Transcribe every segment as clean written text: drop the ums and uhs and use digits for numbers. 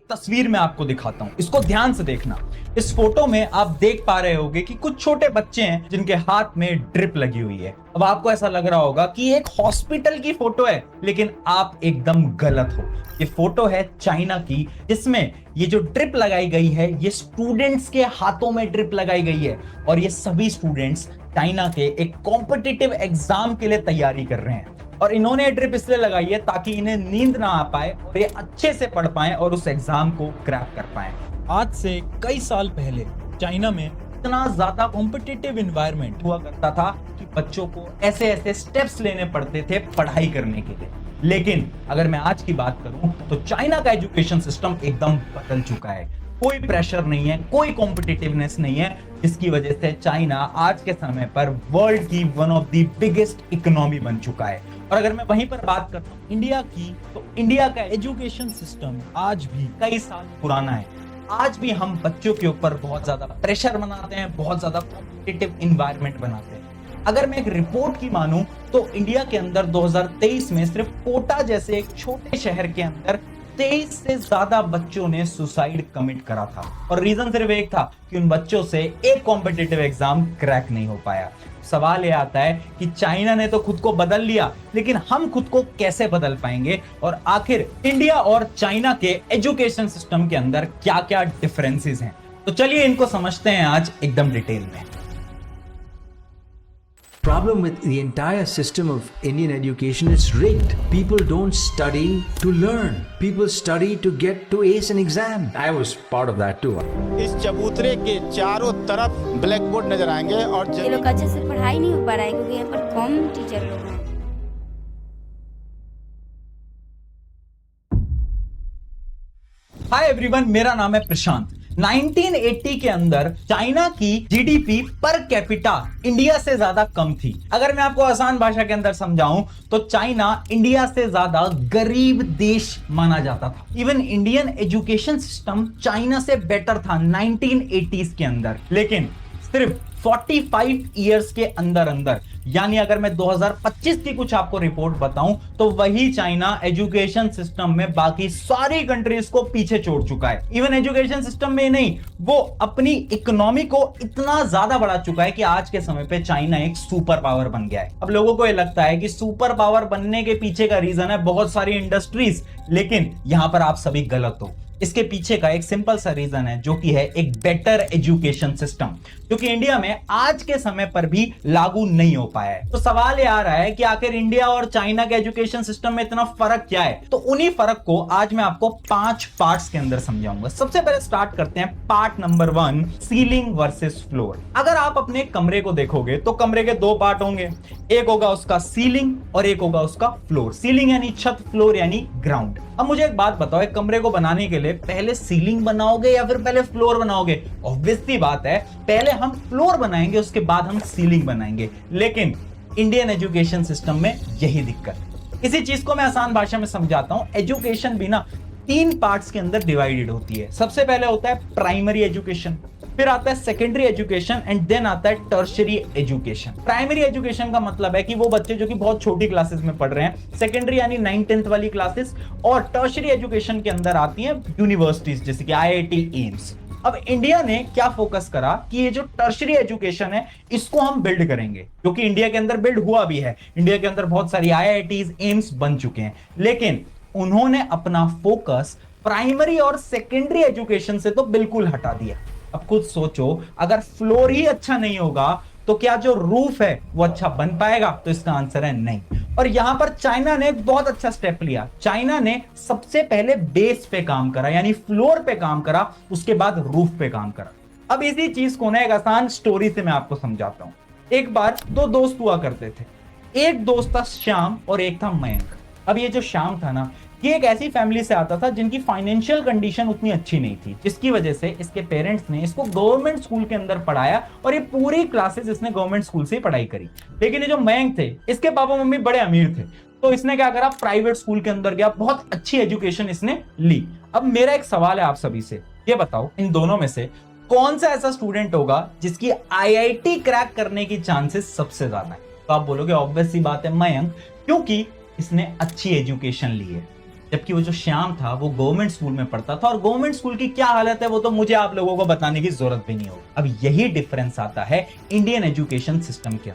तस्वीर में आपको दिखाता हूं, इसको ध्यान से देखना। इस फोटो में आप देख पा रहे होंगे कि कुछ छोटे बच्चे हैं जिनके हाथ में ड्रिप लगी हुई है। अब आपको ऐसा लग रहा होगा कि एक हॉस्पिटल की फोटो है, लेकिन आप एकदम गलत हो। ये फोटो है चाइना की, जिसमें ये जो ड्रिप लगाई गई है ये स्टूडेंट्स के हाथों में ड्रिप लगाई गई है। और ये सभी स्टूडेंट्स चाइना के एक कॉम्पिटिटिव एग्जाम के लिए तैयारी कर रहे हैं। और इन्होंने ड्रिप इसलिए लगाई है ताकि इन्हें नींद ना आ पाए और ये अच्छे से पढ़ पाएं और उस एग्जाम को क्रैक कर पाएं। आज से कई साल पहले चाइना में इतना ज्यादा कॉम्पिटिटिव एनवायरनमेंट हुआ करता था कि बच्चों को ऐसे ऐसे स्टेप्स लेने पड़ते थे पढ़ाई करने के लिए। लेकिन अगर मैं आज की बात करूं तो चाइना का एजुकेशन सिस्टम एकदम बदल चुका है। कोई प्रेशर नहीं है, कोई कॉम्पिटिटिवनेस नहीं है, जिसकी वजह से चाइना आज के समय पर वर्ल्ड की one of the biggest economy बन चुका है। और अगर मैं वहीं पर बात करता हूं इंडिया की, तो इंडिया का एजुकेशन सिस्टम आज भी कई साल पुराना है। आज भी हम बच्चों के ऊपर बहुत ज्यादा प्रेशर बनाते हैं, बहुत ज्यादा कॉम्पिटिटिव एनवायरनमेंट बनाते हैं। अगर मैं एक रिपोर्ट की मानूं तो इंडिया के अंदर 2023 में सिर्फ कोटा जैसे एक छोटे शहर के अंदर 23 से ज्यादा बच्चों ने सुसाइड कमिट करा था। और रीजन सिर्फ एक था कि उन बच्चों से एक कॉम्पिटिटिव एग्जाम क्रैक नहीं हो पाया। सवाल यह आता है कि चाइना ने तो खुद को बदल लिया, लेकिन हम खुद को कैसे बदल पाएंगे? और आखिर इंडिया और चाइना के एजुकेशन सिस्टम के अंदर क्या क्या डिफरेंसेस हैं? तो चलिए इनको समझते हैं आज एकदम डिटेल में। Problem with the entire system of Indian education is rigged. People don't study to learn. People study to get to ace an exam. I was part of that too. इस चबूतरे के चारों तरफ ब्लैक बोर्ड नजर आएंगे और ये लोग अच्छे से पढ़ाई नहीं हो पा रहा है क्योंकि यहाँ पर कम टीचर लोग हैं। हाय एवरीवन, मेरा नाम है प्रशांत। 1980 के अंदर चाइना की जीडीपी पर कैपिटा इंडिया से ज्यादा कम थी। अगर मैं आपको आसान भाषा के अंदर समझाऊं तो चाइना इंडिया से ज्यादा गरीब देश माना जाता था। Even Indian education system China से बेटर था 1980s के अंदर। लेकिन सिर्फ 45 इयर्स के अंदर अंदर, यानी अगर मैं 2025 की कुछ आपको रिपोर्ट बताऊं तो वही चाइना एजुकेशन सिस्टम में बाकी सारी कंट्रीज को पीछे छोड़ चुका है। इवन एजुकेशन सिस्टम में नहीं, वो अपनी इकोनॉमी को इतना ज्यादा बढ़ा चुका है कि आज के समय पे चाइना एक सुपर पावर बन गया है। अब लोगों को यह लगता है कि सुपर पावर बनने के पीछे का रीजन है बहुत सारी इंडस्ट्रीज, लेकिन यहां पर आप सभी गलत हो। इसके पीछे का एक सिंपल सा रीजन है, जो कि है एक बेटर एजुकेशन सिस्टम, जो कि इंडिया में आज के समय पर भी लागू नहीं हो पाया है। तो सवाल ये आ रहा है कि आखिर इंडिया और चाइना के एजुकेशन सिस्टम में इतना फर्क क्या है? तो उन्हीं फर्क को आज मैं आपको 5 पार्ट्स के अंदर समझाऊंगा। सबसे पहले स्टार्ट करते हैं part number 1, ceiling versus floor. अगर आप अपने कमरे को देखोगे तो कमरे के 2 पार्ट होंगे, एक होगा उसका सीलिंग और एक होगा उसका फ्लोर। सीलिंग यानी छत, फ्लोर यानी ग्राउंड। अब मुझे एक बात बताओ, एक कमरे को बनाने के लिए पहले सीलिंग बनाओगे या फिर पहले फ्लोर बनाओगे? ऑब्वियस सी बात है, पहले हम फ्लोर बनाएंगे, उसके बाद हम सीलिंग बनाएंगे। लेकिन इंडियन एजुकेशन सिस्टम में यही दिक्कत है। इसी चीज को मैं आसान भाषा में समझाता हूं। एजुकेशन भी ना 3 पार्ट्स के अंदर डिवाइडेड होती है। सबसे पहले होता है प्राइमरी एजुकेशन, फिर आता है सेकेंडरी एजुकेशन एंड देन आता है टर्शियरी एजुकेशन। प्राइमरी एजुकेशन का मतलब है कि वो बच्चे जो कि बहुत छोटी क्लासेस में पढ़ रहे हैं, सेकेंडरी यानी 9th-10th वाली क्लासेस, और टर्शियरी एजुकेशन के अंदर आती हैं यूनिवर्सिटीज जैसे कि IIT, एम्स। अब इंडिया ने क्या फोकस करा कि ये जो टर्शियरी एजुकेशन है इसको हम बिल्ड करेंगे, जो कि इंडिया के अंदर बिल्ड हुआ भी है। इंडिया के अंदर बहुत सारी IITs, एम्स बन चुके हैं, लेकिन उन्होंने अपना फोकस प्राइमरी और सेकेंडरी एजुकेशन से तो बिल्कुल हटा दिया। अब खुद सोचो, अगर फ्लोर ही अच्छा नहीं होगा तो क्या जो रूफ है वो अच्छा बन पाएगा? तो इसका आंसर है नहीं। और यहां पर चाइना ने एक बहुत अच्छा स्टेप लिया। चाइना ने सबसे पहले बेस पे काम करा, यानी फ्लोर पे काम करा, उसके बाद रूफ पे काम करा। अब इसी चीज को ना एक आसान स्टोरी से मैं आपको समझाता हूं। एक बार 2 दोस्त हुआ करते थे। एक दोस्त था श्याम और एक था मयंक। अब ये जो श्याम था ना, ये एक ऐसी फैमिली से आता था जिनकी फाइनेंशियल कंडीशन उतनी अच्छी नहीं थी, जिसकी वजह से इसके पेरेंट्स ने इसको गवर्नमेंट स्कूल के अंदर पढ़ाया और ये पूरी क्लासेस इसने गवर्नमेंट स्कूल से ही पढ़ाई करी। लेकिन ये जो मयंक थे, इसके पापा मम्मी बड़े अमीर थे, तो इसने क्या करा, प्राइवेट स्कूल के अंदर गया, बहुत अच्छी एजुकेशन इसने ली। अब मेरा एक सवाल है आप सभी से, ये बताओ इन दोनों में से कौन सा ऐसा स्टूडेंट होगा जिसकी IIT क्रैक करने की चांसेस सबसे ज्यादा है? तो आप बोलोगे ऑब्वियस सी बात है मयंक, क्योंकि इसने अच्छी एजुकेशन ली है। जबकि वो जो श्याम था वो गवर्नमेंट स्कूल में पढ़ता था, और गवर्नमेंट स्कूल की क्या हालत है वो तो मुझे आप लोगों को बताने की जरूरत भी नहीं होगी। अब यही डिफरेंस आता है इंडियन एजुकेशन सिस्टम के।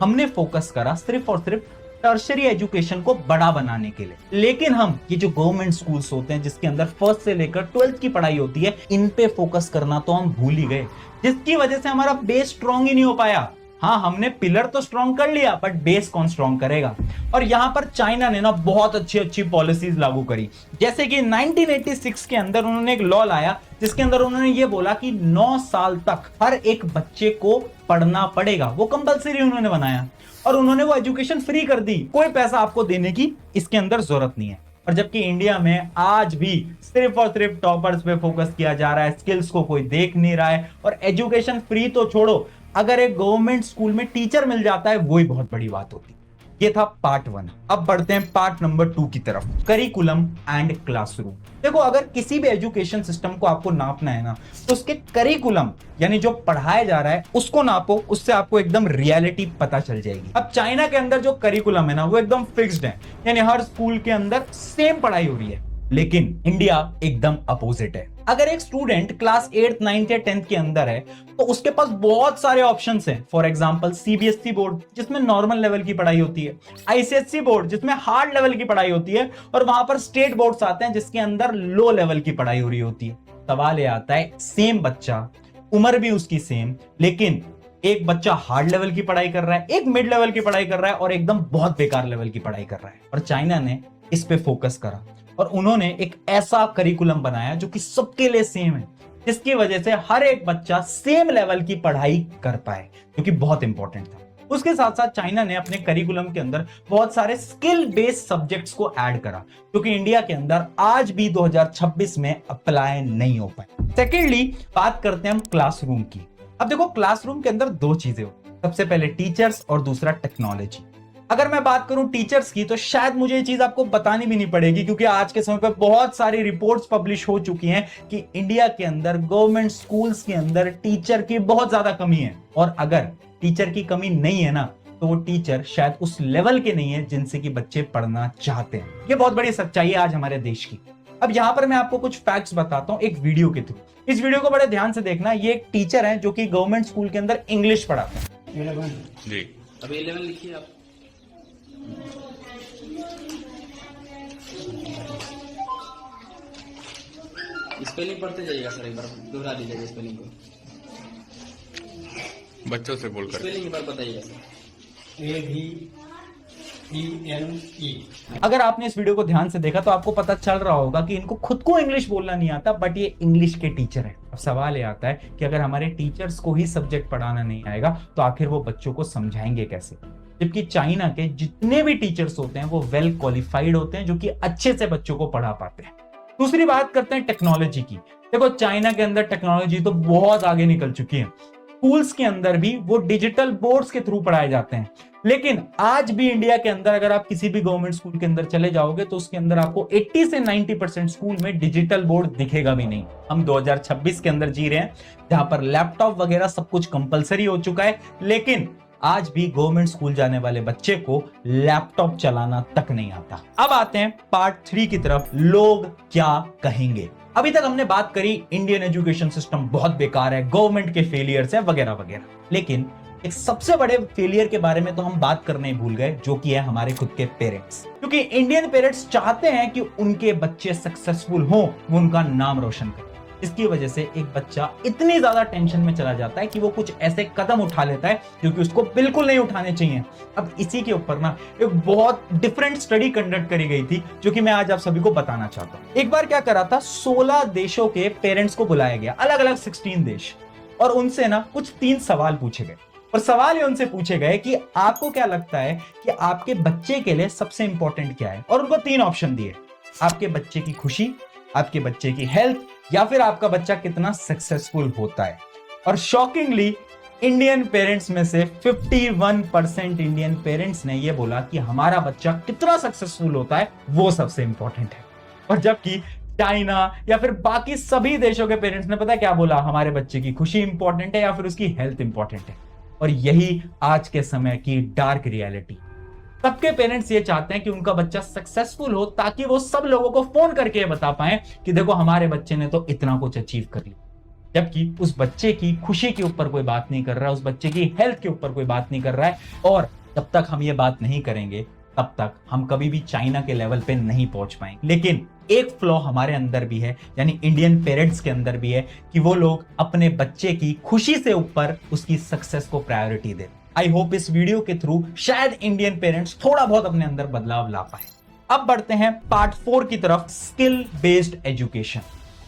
हमने फोकस करा सिर्फ और सिर्फ टर्शरी एजुकेशन को बड़ा बनाने के लिए, लेकिन हम ये जो गवर्नमेंट स्कूल्स होते हैं जिसके अंदर फर्स्ट से लेकर 12th की पढ़ाई होती है, इन पे फोकस करना तो हम भूल ही गए, जिसकी वजह से हमारा बेस स्ट्रॉन्ग ही नहीं हो पाया। हाँ, हमने पिलर तो स्ट्रॉन्ग कर लिया, बट बेस कौन स्ट्रॉन्ग करेगा। और यहां पर चाइना ने ना बहुत अच्छी अच्छी पॉलिसीज लागू करी, जैसे कि 1986 के अंदर उन्होंने एक लॉ लाया जिसके अंदर उन्होंने ये बोला कि 9 साल तक हर एक बच्चे को पढ़ना पड़ेगा। वो कंपलसरी उन्होंने बनाया और उन्होंने वो एजुकेशन फ्री कर दी, कोई पैसा आपको देने की इसके अंदर जरूरत नहीं है। और जबकि इंडिया में आज भी सिर्फ और सिर्फ टॉपर्स पे फोकस किया जा रहा है, स्किल्स को कोई देख नहीं रहा है, और एजुकेशन फ्री तो छोड़ो, अगर एक गवर्नमेंट स्कूल में टीचर मिल जाता है वही बहुत बड़ी बात होती। ये था पार्ट 1। अब बढ़ते हैं पार्ट नंबर 2 की तरफ, करिकुलम एंड क्लासरूम। देखो, अगर किसी भी एजुकेशन सिस्टम को आपको नापना है ना, तो उसके करिकुलम यानी जो पढ़ाया जा रहा है उसको नापो, उससे आपको एकदम रियलिटी पता चल जाएगी। अब चाइना के अंदर जो करिकुलम है ना वो एकदम फिक्स्ड है, यानी हर स्कूल के अंदर सेम पढ़ाई हो रही है। लेकिन इंडिया एकदम अपोजिट है। अगर एक स्टूडेंट क्लास 8th 9th या 10th के अंदर है तो उसके पास बहुत सारे ऑप्शंस हैं। फॉर एग्जांपल सीबीएसई बोर्ड जिसमें नॉर्मल लेवल की पढ़ाई होती है, आईसीएसई बोर्ड जिसमें हार्ड लेवल की पढ़ाई होती है, और वहां पर स्टेट बोर्ड्स आते हैं जिसके अंदर लो लेवल की पढ़ाई हो रही होती है। सवाल ये आता है, सेम बच्चा, उम्र भी उसकी सेम, लेकिन एक बच्चा हार्ड लेवल की पढ़ाई कर रहा है, एक मिड लेवल की पढ़ाई कर रहा है, और एकदम बहुत बेकार लेवल की पढ़ाई कर रहा है। और चाइना ने इस पे फोकस करा और उन्होंने एक ऐसा करिकुलम बनाया जो कि सबके लिए सेम है, जिसकी वजह से हर एक बच्चा सेम लेवल की पढ़ाई कर पाए, जो कि बहुत इंपॉर्टेंट था। उसके साथ साथ चाइना ने अपने करिकुलम के अंदर बहुत सारे स्किल बेस्ड सब्जेक्ट्स को ऐड करा, जो कि इंडिया के अंदर आज भी 2026 में अप्लाई नहीं हो पाए। सेकेंडली, बात करते हैं हम क्लासरूम की। अब देखो, क्लासरूम के अंदर 2 चीजें होती हैं, सबसे पहले टीचर्स और दूसरा टेक्नोलॉजी। अगर मैं बात करूं टीचर्स की तो शायद मुझे ये चीज आपको बतानी भी नहीं पड़ेगी, क्योंकि आज के समय पर बहुत सारी रिपोर्ट्स पब्लिश हो चुकी हैं कि इंडिया के अंदर गवर्नमेंट स्कूल्स के अंदर टीचर की बहुत ज्यादा कमी है। और अगर टीचर की कमी नहीं है ना, तो वो टीचर शायद उस लेवल के नहीं है जिनसे कि बच्चे पढ़ना चाहते हैं। ये बहुत बड़ी सच्चाई है आज हमारे देश की। अब यहां पर मैं आपको कुछ फैक्ट्स बताता हूं एक वीडियो के थ्रू। इस वीडियो को बड़े ध्यान से देखना। ये एक टीचर है जो कि गवर्नमेंट स्कूल के अंदर इंग्लिश पढ़ाता है। जी, अब 11 लिखिए आप। स्पेलिंग पढ़ते जाइएगा सर, एक बार दोहरा दीजिएगा स्पेलिंग को। बच्चों से बोलकर स्पेलिंग एक बार बताइएगा सर। AVENE। अगर आपने इस वीडियो को ध्यान से देखा तो आपको पता चल रहा होगा कि इनको खुद को इंग्लिश बोलना नहीं आता, बट ये इंग्लिश के टीचर है। अब सवाल ये आता है कि अगर हमारे टीचर्स को ही सब्जेक्ट पढ़ाना नहीं आएगा तो आखिर वो बच्चों को समझाएंगे कैसे। जबकि चाइना के जितने भी टीचर्स होते हैं वो वेल क्वालिफाइड होते हैं, जो कि अच्छे से बच्चों को पढ़ा पाते हैं। दूसरी बात करते हैं टेक्नोलॉजी की। देखो, चाइना के अंदर टेक्नोलॉजी तो बहुत आगे निकल चुकी है। स्कूल्स के अंदर भी वो डिजिटल बोर्ड्स के थ्रू पढ़ाए जाते हैं, लेकिन आज भी इंडिया के अंदर अगर आप किसी भी गवर्नमेंट स्कूल के अंदर चले जाओगे तो उसके अंदर आपको 80 से 90% स्कूल में डिजिटल बोर्ड दिखेगा भी नहीं। हम 2026 के अंदर जी रहे हैं जहां पर लैपटॉप वगैरह सब कुछ कंपलसरी हो चुका है, लेकिन आज भी गवर्नमेंट स्कूल जाने वाले बच्चे को लैपटॉप चलाना तक नहीं आता। अब आते हैं पार्ट 3 की तरफ, लोग क्या कहेंगे। अभी तक हमने बात करी इंडियन एजुकेशन सिस्टम बहुत बेकार है, गवर्नमेंट के फेलियर्स हैं वगैरह वगैरह, लेकिन एक सबसे बड़े फेलियर के बारे में तो हम बात करने ही भूल गए, जो कि है हमारे खुद के पेरेंट्स। क्योंकि इंडियन पेरेंट्स चाहते हैं कि उनके बच्चे सक्सेसफुल हों, वो उनका नाम रोशन करें। इसकी वजह से एक बच्चा इतनी ज्यादा टेंशन में चला जाता है कि वो कुछ ऐसे कदम उठा लेता है जो कि उसको बिल्कुल नहीं उठाने चाहिए। अब इसी के ऊपर ना एक बहुत डिफरेंट स्टडी कंडक्ट करी गई थी, जो कि मैं आज आप सभी को बताना चाहता हूं। एक बार क्या करा था, 16 देशों के पेरेंट्स को बुलाया गया, अलग अलग 16 देश, और उनसे ना कुछ 3 सवाल पूछे गए। और सवाल ये उनसे पूछे गए कि आपको क्या लगता है कि आपके बच्चे के लिए सबसे इंपॉर्टेंट क्या है, और उनको 3 ऑप्शन दिए, आपके बच्चे की खुशी, आपके बच्चे की हेल्थ, या फिर आपका बच्चा कितना सक्सेसफुल होता है। और शॉकिंगली इंडियन पेरेंट्स में से 51% इंडियन पेरेंट्स ने यह बोला कि हमारा बच्चा कितना सक्सेसफुल होता है वो सबसे इंपॉर्टेंट है। और जबकि चाइना या फिर बाकी सभी देशों के पेरेंट्स ने पता क्या बोला, हमारे बच्चे की खुशी इंपॉर्टेंट है या फिर उसकी हेल्थ इंपॉर्टेंट है। और यही आज के समय की डार्क रियलिटी। सबके पेरेंट्स ये चाहते हैं कि उनका बच्चा सक्सेसफुल हो, ताकि वो सब लोगों को फोन करके ये बता पाए कि देखो हमारे बच्चे ने तो इतना कुछ अचीव कर लिया। जबकि उस बच्चे की खुशी के ऊपर कोई बात नहीं कर रहा है, उस बच्चे की हेल्थ के ऊपर कोई बात नहीं कर रहा है। और जब तक हम ये बात नहीं करेंगे तब तक हम कभी भी चाइना के लेवल पे नहीं पहुंच पाएंगे। लेकिन एक फ्लॉ हमारे अंदर भी है, यानी इंडियन पेरेंट्स के अंदर भी है, कि वो लोग अपने बच्चे की खुशी से ऊपर उसकी सक्सेस को प्रायोरिटी देते। आई होप इस वीडियो के थ्रू शायद इंडियन पेरेंट्स थोड़ा बहुत अपने अंदर बदलाव ला पाए। अब बढ़ते हैं पार्ट 4 की तरफ, स्किल बेस्ड एजुकेशन।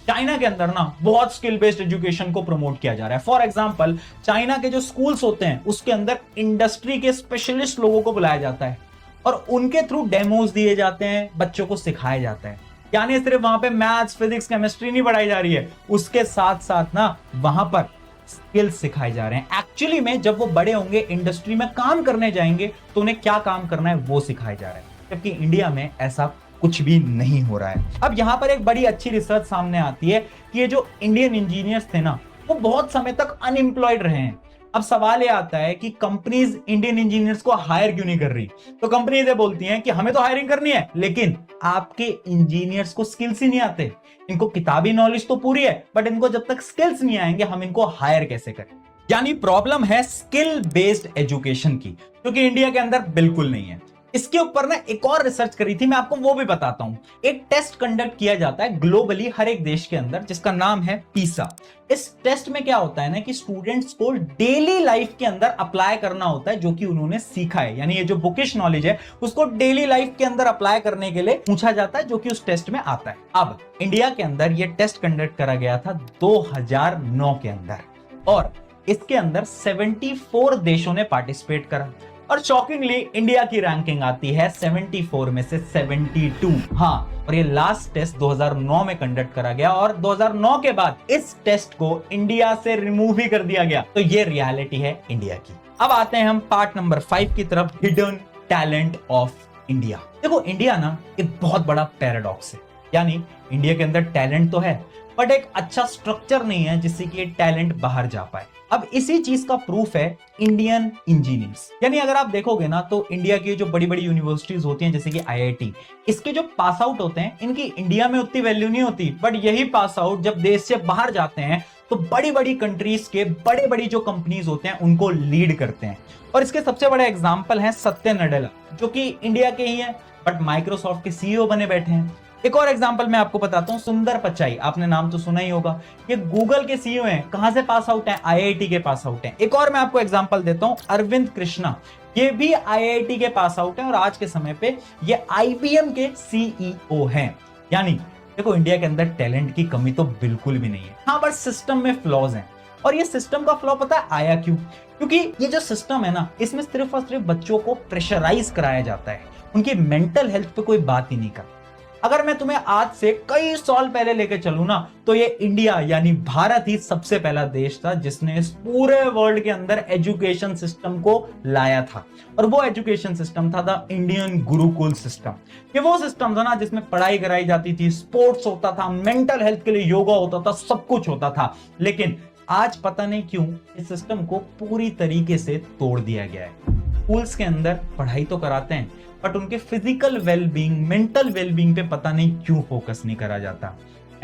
चाइना के अंदर ना बहुत स्किल बेस्ड एजुकेशन को प्रमोट किया जा रहा है। फॉर एग्जांपल, चाइना के जो स्कूल्स होते हैं उसके अंदर इंडस्ट्री के स्पेशलिस्ट लोगों को बुलाया जाता है और उनके थ्रू डेमोज दिए जाते हैं, बच्चों को सिखाया जाता है। यानी सिर्फ वहां पे मैथ्स, फिजिक्स, केमिस्ट्री नहीं पढ़ाई जा रही है, उसके साथ साथ ना वहां पर स्किल्स सिखाए जा रहे हैं। एक्चुअली में जब वो बड़े होंगे, इंडस्ट्री में काम करने जाएंगे, तो उन्हें क्या काम करना है वो सिखाया जा रहा है। जबकि इंडिया में ऐसा कुछ भी नहीं हो रहा है। अब यहां पर एक बड़ी अच्छी रिसर्च सामने आती है कि ये जो इंडियन इंजीनियर्स थे ना, वो बहुत समय तक अनएम्प्लॉयड रहे हैं। अब सवाल ये आता है कि कंपनीज इंडियन इंजीनियर्स को हायर क्यों नहीं कर रही? तो कंपनीज ये बोलती हैं कि हमें तो हायरिंग करनी है, लेकिन आपके इंजीनियर्स को स्किल्स ही नहीं आते। इनको किताबी नॉलेज तो पूरी है, बट इनको जब तक स्किल्स नहीं आएंगे, हम इनको हायर कैसे करें? यानी प्रॉब्लम है स्किल बेस्ड एजुकेशन की, जो कि इंडिया के अंदर बिल्कुल नहीं है। इसके ऊपर ना एक और रिसर्च करी थी, मैं आपको वो भी बताता हूं। एक टेस्ट कंडक्ट किया जाता है ग्लोबली हर एक देश के अंदर, जिसका नाम है पीसा। इस टेस्ट में क्या होता है ना कि स्टूडेंट्स को डेली लाइफ के अंदर अप्लाई करना होता है जो कि उन्होंने सीखा है। यानी ये जो बुकिश नॉलेज है उसको डेली लाइफ के अंदर अप्लाई करने के लिए पूछा जाता है, जो कि उस टेस्ट में आता है। अब इंडिया के अंदर ये टेस्ट कंडक्ट करा गया था 2009 के अंदर, और इसके अंदर 74 देशों ने पार्टिसिपेट करा। और शॉकिंगली इंडिया की रैंकिंग आती है 74 में से 72। हाँ, और ये लास्ट टेस्ट 2009 में कंडक्ट करा गया और 2009 के बाद इस टेस्ट को इंडिया से रिमूव ही कर दिया गया। तो ये रियलिटी है इंडिया की। अब आते हैं हम पार्ट नंबर 5 की तरफ, हिडन टैलेंट ऑफ इंडिया। देखो, इंडिया ना एक बहुत बड़ा पैराडॉक्स है। यानी इंडिया के अंदर टैलेंट तो है, बट एक अच्छा स्ट्रक्चर नहीं है जिससे कि टैलेंट बाहर जा पाए। अब इसी चीज का प्रूफ है इंडियन इंजीनियर्स। यानी अगर आप देखोगे ना, तो इंडिया की जो बड़ी बड़ी यूनिवर्सिटीज होती हैं, जैसे कि आईआईटी, इसके जो पास आउट होते हैं, इनकी इंडिया में उतनी वैल्यू नहीं होती, बट यही पास आउट जब देश से बाहर जाते हैं तो बड़ी बड़ी कंट्रीज के बड़े बड़ी जो कंपनीज होते हैं उनको लीड करते हैं। और इसके सबसे बड़े एग्जाम्पल है सत्य नडेला, जो कि इंडिया के ही है, बट माइक्रोसॉफ्ट के सीईओ बने बैठे हैं। एक और एग्जांपल मैं आपको बताता हूं, सुंदर पिचाई, आपने नाम तो सुना ही होगा। ये गूगल के सीईओ हैं। कहां से पास आउट हैं? आईआईटी के पास आउट हैं। एक और मैं आपको एग्जांपल देता हूं, अरविंद कृष्णा, ये भी आईआईटी के पास आउट हैं और आज के समय पे ये आईबीएम के सीईओ हैं। यानी देखो, इंडिया के अंदर टैलेंट की कमी तो बिल्कुल भी नहीं है। हाँ, बस सिस्टम में फ्लॉज हैं। और ये सिस्टम का फ्लॉ पता है आया क्यों? क्योंकि ये जो सिस्टम है ना, इसमें सिर्फ और सिर्फ बच्चों को प्रेशराइज कराया जाता है, उनकी मेंटल हेल्थ पे कोई बात ही नहीं करता। अगर मैं तुम्हें आज से कई साल पहले लेके चलूं ना, तो ये इंडिया यानी भारत ही सबसे पहला देश था जिसने इस पूरे वर्ल्ड के अंदर एजुकेशन सिस्टम को लाया था। और वो एजुकेशन सिस्टम था द इंडियन गुरुकुल सिस्टम। ये वो सिस्टम था ना जिसमें पढ़ाई कराई जाती थी, स्पोर्ट्स होता था, मेंटल हेल्थ के लिए योगा होता था, सब कुछ होता था। लेकिन आज पता नहीं क्यों इस सिस्टम को पूरी तरीके से तोड़ दिया गया है। स्कूल्स के अंदर पढ़ाई तो कराते हैं, बट उनके फिजिकल वेलबींग, मेंटल वेलबींग पे पता नहीं क्यों फोकस नहीं करा जाता।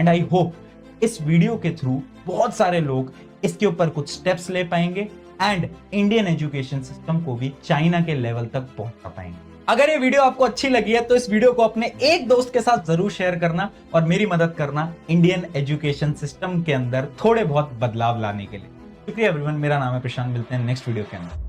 एंड आई होप इस वीडियो के थ्रू बहुत सारे लोग इसके ऊपर कुछ स्टेप्स ले पाएंगे एंड इंडियन एजुकेशन सिस्टम को भी चाइना के लेवल तक पहुंचा पाएंगे। अगर ये वीडियो आपको अच्छी लगी है तो इस वीडियो को अपने एक दोस्त के साथ जरूर शेयर करना और मेरी मदद करना इंडियन एजुकेशन सिस्टम के अंदर थोड़े बहुत बदलाव लाने के लिए। शुक्रिया एवरीवन, मेरा नाम है प्रशांत। मिलते हैं नेक्स्ट वीडियो के अंदर।